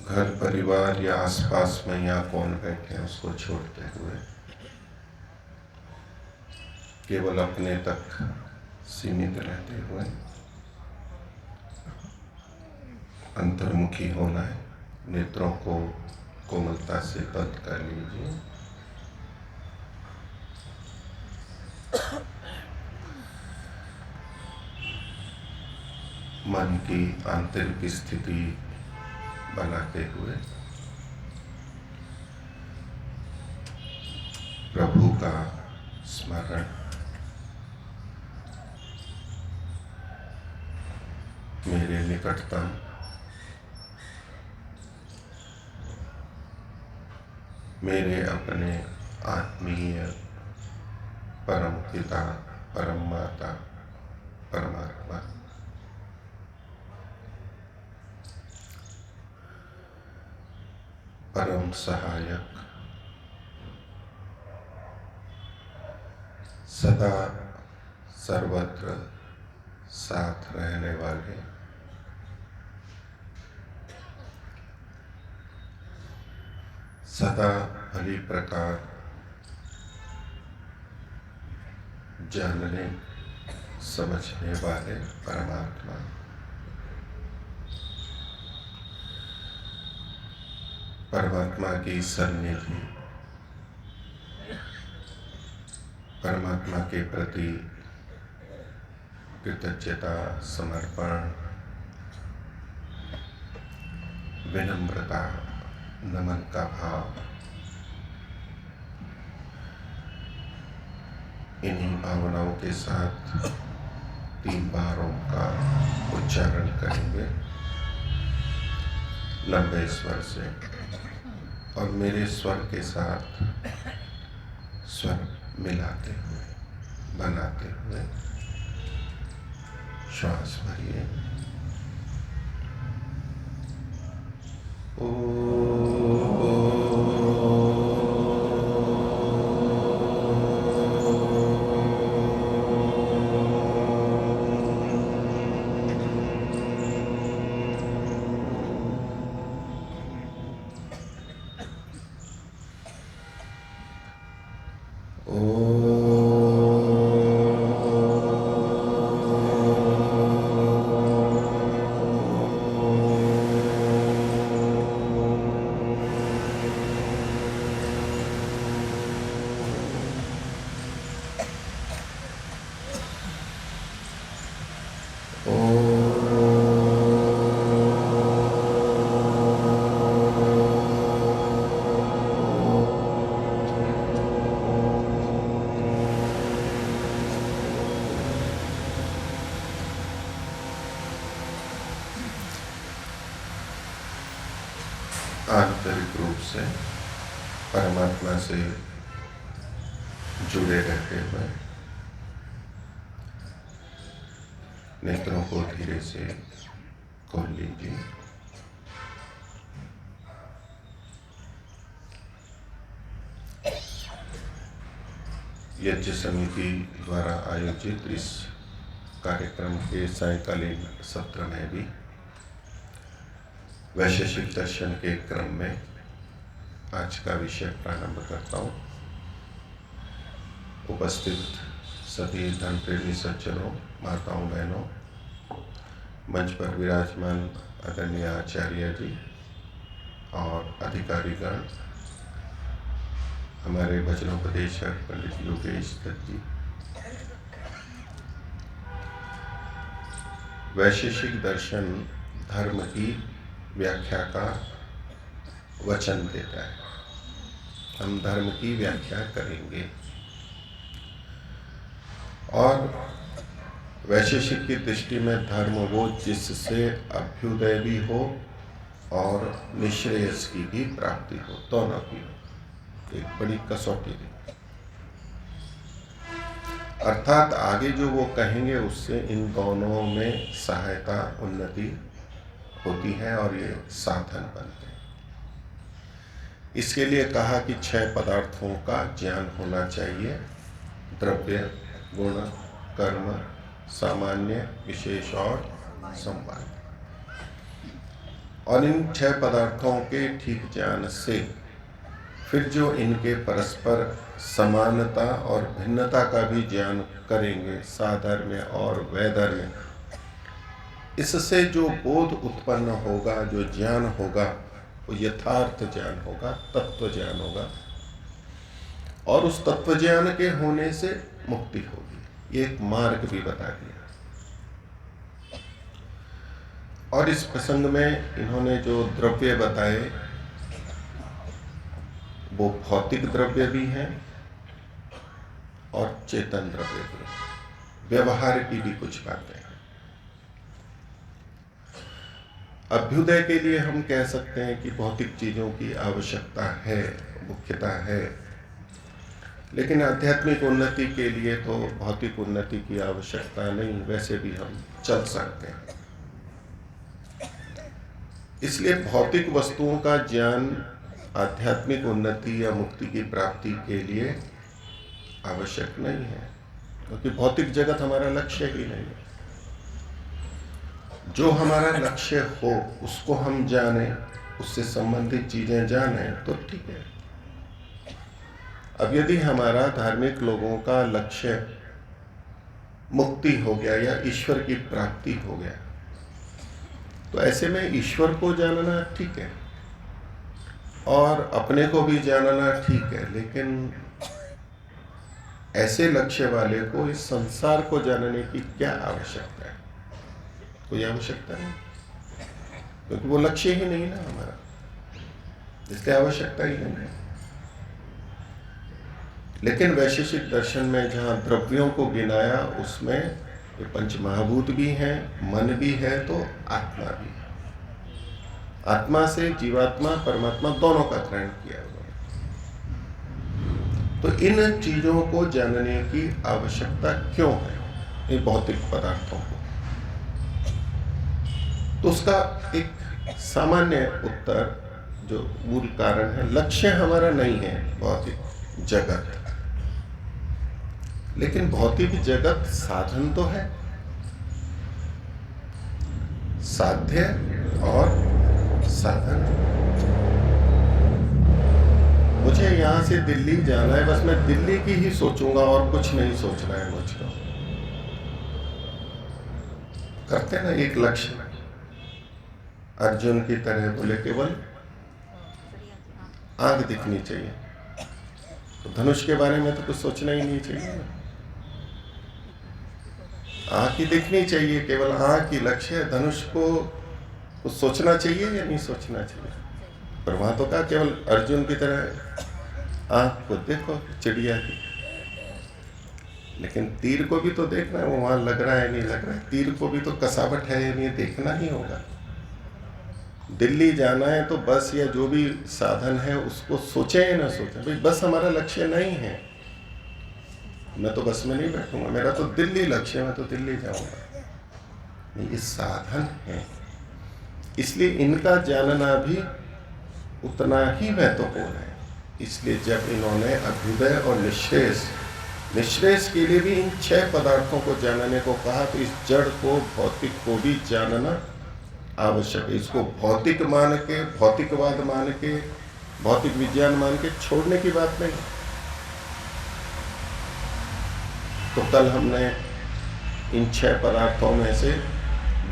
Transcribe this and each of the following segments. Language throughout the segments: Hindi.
घर परिवार या आसपास में या कौन बैठे हैं उसको छोड़ते हुए केवल अपने तक सीमित रहते हुए अंतर्मुखी होना है। नेत्रों को कोमलता से बंद कर लीजिए। मन की आंतरिक स्थिति बनाते हुए प्रभु का स्मरण, मेरे निकटतम मेरे अपने आत्मीय परम पिता, परम माता, परमात्मा, परम सहायक, सदा सर्वत्र साथ रहने वाले, सदा भली प्रकार जानने समझने वाले परमात्मा, परमात्मा की सन्निधि, परमात्मा के प्रति कृतज्ञता, समर्पण, विनम्रता, नमन का भाव, इन्हीं भावनाओं के साथ 3 बार ओम का उच्चारण करेंगे लंबे स्वर से, और मेरे स्वर के साथ स्वर मिलाते हुए, बनाते हुए श्वास भरिए। आंतरिक रूप से परमात्मा से जुड़े रहते हुए नेत्रों को धीरे से खोल लीजिए। यज्ञ समिति द्वारा आयोजित इस कार्यक्रम के सायंकालीन सत्र में भी वैशेषिक दर्शन के क्रम में आज का विषय प्रारंभ करता हूँ। उपस्थित सभी धर्म प्रेमी सज्जनों, माताओं, बहनों, मंच पर विराजमान आदरणीय आचार्य जी और अधिकारीगण, हमारे भजनोपदेशक पंडित योगेश दत्त जी, वैशेषिक दर्शन धर्म की व्याख्या का वचन देता है। हम धर्म की व्याख्या करेंगे और वैशेषिक की दृष्टि में धर्म वो जिससे अभ्युदय भी हो और निश्रेयस की भी प्राप्ति हो, दोनों की हो। एक बड़ी कसौटी है, अर्थात आगे जो वो कहेंगे उससे इन दोनों में सहायता, उन्नति होती है और ये साधन बनते हैं। इसके लिए कहा कि 6 पदार्थों का ज्ञान होना चाहिए: द्रव्य, गुण, कर्म, सामान्य, विशेष और संवाद। और इन 6 पदार्थों के ठीक ज्ञान से फिर जो इनके परस्पर समानता और भिन्नता का भी ज्ञान करेंगे, साधर्म्य और वैधर्म्य, इससे जो बोध उत्पन्न होगा, जो ज्ञान होगा, वो यथार्थ ज्ञान होगा, तत्व ज्ञान होगा, और उस तत्व ज्ञान के होने से मुक्ति होगी। ये एक मार्ग भी बता दिया। और इस प्रसंग में इन्होंने जो द्रव्य बताए वो भौतिक द्रव्य भी हैं और चेतन द्रव्य भी हैं। व्यवहार की भी कुछ बातें हैं। अभ्युदय के लिए हम कह सकते हैं कि भौतिक चीजों की आवश्यकता है, मुख्यता है, लेकिन आध्यात्मिक उन्नति के लिए तो भौतिक उन्नति की आवश्यकता नहीं, वैसे भी हम चल सकते हैं। इसलिए भौतिक वस्तुओं का ज्ञान आध्यात्मिक उन्नति या मुक्ति की प्राप्ति के लिए आवश्यक नहीं है, क्योंकि भौतिक जगत हमारा लक्ष्य ही नहीं है। जो हमारा लक्ष्य हो उसको हम जाने, उससे संबंधित चीजें जाने तो ठीक है। अब यदि हमारा धार्मिक लोगों का लक्ष्य मुक्ति हो गया या ईश्वर की प्राप्ति हो गया, तो ऐसे में ईश्वर को जानना ठीक है और अपने को भी जानना ठीक है, लेकिन ऐसे लक्ष्य वाले को इस संसार को जानने की क्या आवश्यकता है? कोई आवश्यकता नहीं, क्योंकि वो लक्ष्य ही नहीं ना हमारा, इसलिए आवश्यकता ही नहीं है। लेकिन वैशेषिक दर्शन में जहाँ द्रव्यों को गिनाया, उसमें ये पंच महाभूत भी हैं, मन भी है, तो आत्मा भी है। आत्मा से जीवात्मा परमात्मा दोनों का ग्रहण किया हुआ है। तो इन चीजों को जानने की आवश्यकता क्यों है, ये भौतिक पदार्थों को? तो उसका एक सामान्य उत्तर, जो मूल कारण है, लक्ष्य हमारा नहीं है भौतिक जगत, लेकिन भौतिक जगत साधन तो है, साध्य और साधन। मुझे यहां से दिल्ली जाना है, बस मैं दिल्ली की ही सोचूंगा और कुछ नहीं सोचना है मुझको। करते ना एक लक्ष्य, अर्जुन की तरह बोले केवल आंख दिखनी चाहिए, तो धनुष के बारे में तो कुछ सोचना ही नहीं चाहिए ना। आंख ही दिखनी चाहिए, केवल आंख ही लक्ष्य है। धनुष को कुछ सोचना चाहिए या नहीं सोचना चाहिए? पर वहां तो कहा केवल अर्जुन की तरह आंख को देखो चिड़िया की, लेकिन तीर को भी तो देखना है, वो वहां लग रहा है नहीं लग रहा है, तीर को भी तो कसावट है या नहीं देखना ही होगा। दिल्ली जाना है तो बस या जो भी साधन है उसको सोचे या ना सोचे, भाई बस हमारा लक्ष्य नहीं है, मैं तो बस में नहीं बैठूंगा, मेरा तो दिल्ली लक्ष्य है, मैं तो दिल्ली जाऊंगा। ये साधन है, इसलिए इनका जानना भी उतना ही महत्वपूर्ण है। इसलिए जब इन्होंने अभ्युदय और निश्रेष के लिए भी इन 6 पदार्थों को जानने को कहा, तो इस जड़ को, भौतिक को भी जानना आवश्यक है। इसको भौतिक मान के, भौतिकवाद मान के, भौतिक विज्ञान मान के छोड़ने की बात नहीं। तो कल हमने इन 6 पदार्थों में से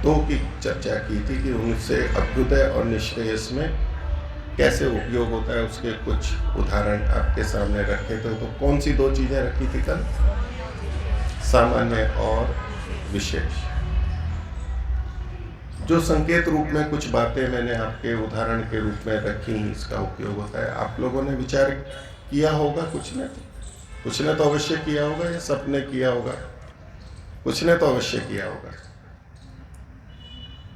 2 की चर्चा की थी कि उनसे अभ्युदय और निश्रेयस में कैसे उपयोग होता है, उसके कुछ उदाहरण आपके सामने रखे थे। तो कौन सी 2 चीजें रखी थी कल? सामान्य और विशेष। जो संकेत रूप में कुछ बातें मैंने आपके उदाहरण के रूप में रखी, इसका उपयोग होता है। आप लोगों ने विचार किया होगा, कुछ ने तो अवश्य किया होगा, या सबने किया होगा? कुछ ने तो अवश्य किया होगा।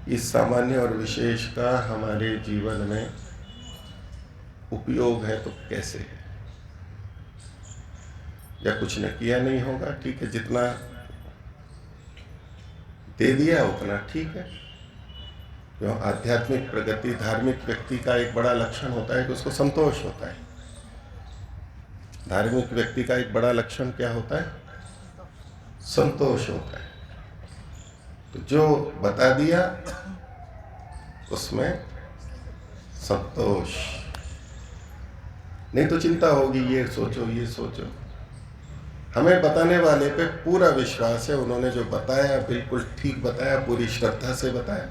इस सामान्य और विशेष का हमारे जीवन में उपयोग है तो कैसे है? या कुछ ने किया नहीं होगा, ठीक है, जितना दे दिया उतना ठीक है। क्यों? आध्यात्मिक प्रगति, धार्मिक व्यक्ति का एक बड़ा लक्षण होता है कि उसको संतोष होता है। धार्मिक व्यक्ति का एक बड़ा लक्षण क्या होता है? संतोष होता है। तो जो बता दिया उसमें संतोष। नहीं तो चिंता होगी, ये सोचो ये सोचो। हमें बताने वाले पे पूरा विश्वास है, उन्होंने जो बताया बिल्कुल ठीक बताया, पूरी श्रद्धा से बताया,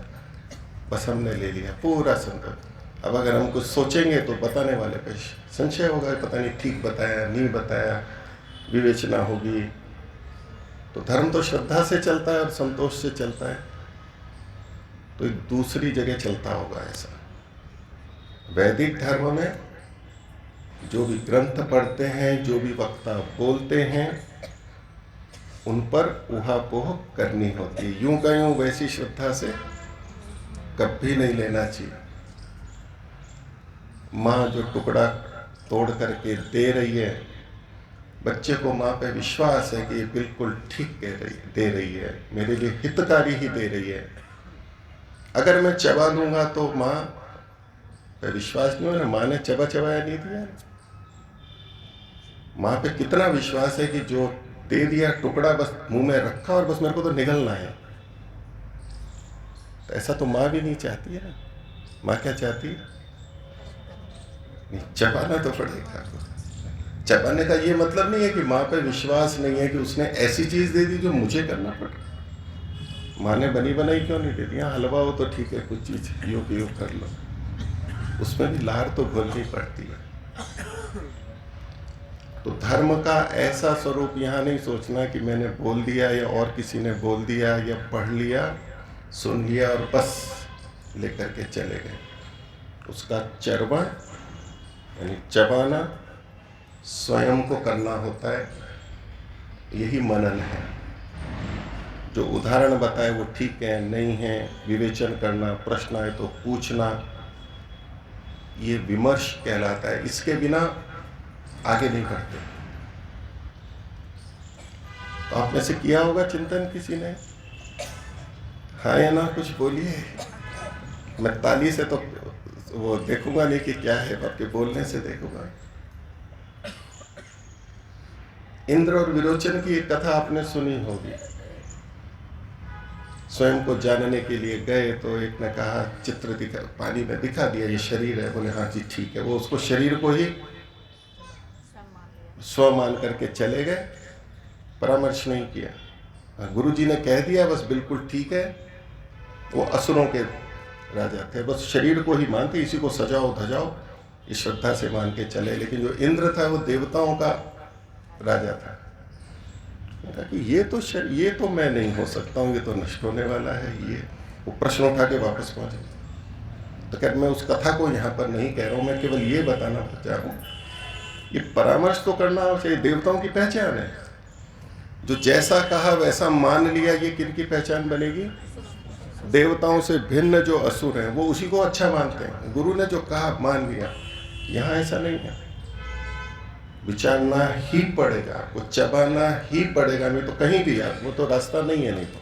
बस हमने ले लिया पूरा संतोष। अब अगर हम कुछ सोचेंगे तो बताने वाले पे संशय होगा, पता नहीं ठीक बताया नहीं बताया, विवेचना होगी। तो धर्म तो श्रद्धा से चलता है और संतोष से चलता है, तो दूसरी जगह चलता होगा ऐसा। वैदिक धर्म में जो भी ग्रंथ पढ़ते हैं, जो भी वक्ता बोलते हैं, उन पर ऊहापोह करनी होती है। यूं का यूं वैसी श्रद्धा से कभी नहीं लेना चाहिए। माँ जो टुकड़ा तोड़ करके दे रही है, बच्चे को माँ पे विश्वास है कि ये बिल्कुल ठीक दे रही है, मेरे लिए हितकारी ही दे रही है। अगर मैं चबा लूंगा तो माँ पे विश्वास नहीं हो ना, माँ ने चबाया नहीं दिया। माँ पे कितना विश्वास है कि जो दे दिया टुकड़ा बस मुंह में रखा और बस मेरे को तो निगलना है। तो ऐसा तो माँ भी नहीं चाहती है। माँ क्या चाहती है? नहीं, चबाना तो पड़ेगा। चबाने का ये मतलब नहीं है कि माँ पे विश्वास नहीं है कि उसने ऐसी चीज दे दी जो मुझे करना पड़े। माँ ने बनी बनाई क्यों नहीं दे दी? हलवा हो तो ठीक है, कुछ चीज योग कर लो, उसमें भी लार तो घोलनी पड़ती है। तो धर्म का ऐसा स्वरूप यहाँ नहीं सोचना कि मैंने बोल दिया या और किसी ने बोल दिया या पढ़ लिया, सुन लिया और बस लेकर के चले गए। उसका चरवण यानी चबाना स्वयं को करना होता है। यही मनन है। जो उदाहरण बताए वो ठीक है नहीं है, विवेचन करना, प्रश्न आए तो पूछना, ये विमर्श कहलाता है। इसके बिना आगे नहीं बढ़ते। तो आप में से किया होगा चिंतन किसी ने? हाँ या ना कुछ बोलिए। मैं ताली से तो वो देखूंगा नहीं कि क्या है, आपके बोलने से देखूंगा। इंद्र और विरोचन की एक कथा आपने सुनी होगी। स्वयं को जानने के लिए गए तो एक ने कहा, चित्र दिखा, पानी में दिखा दिया ये शरीर है। बोले हाँ जी ठीक है। वो उसको शरीर को ही स्व मान करके चले गए, परामर्श नहीं किया। गुरुजी ने कह दिया बस बिल्कुल ठीक है। वो असुरों के राजा थे, बस शरीर को ही मानते, इसी को सजाओ धजाओ, इस श्रद्धा से मान के चले। लेकिन जो इंद्र था वो देवताओं का राजा था। कहा कि ये तो मैं नहीं हो सकता हूँ, ये तो नष्ट होने वाला है। ये वो प्रश्न उठा के वापस पहुंचे। तो क्या मैं उस कथा को यहाँ पर नहीं कह रहा हूँ, मैं केवल ये बताना चाह रहा हूँ, ये परामर्श तो करना चाहिए। देवताओं की पहचान है। जो जैसा कहा वैसा मान लिया, ये किनकी पहचान बनेगी? देवताओं से भिन्न जो असुर हैं वो उसी को अच्छा मानते हैं। गुरु ने जो कहा मान लिया। यहाँ ऐसा नहीं है। विचारना ही पड़ेगा, वो चबाना ही पड़ेगा, नहीं तो कहीं भी यार वो तो रास्ता नहीं है। नहीं तो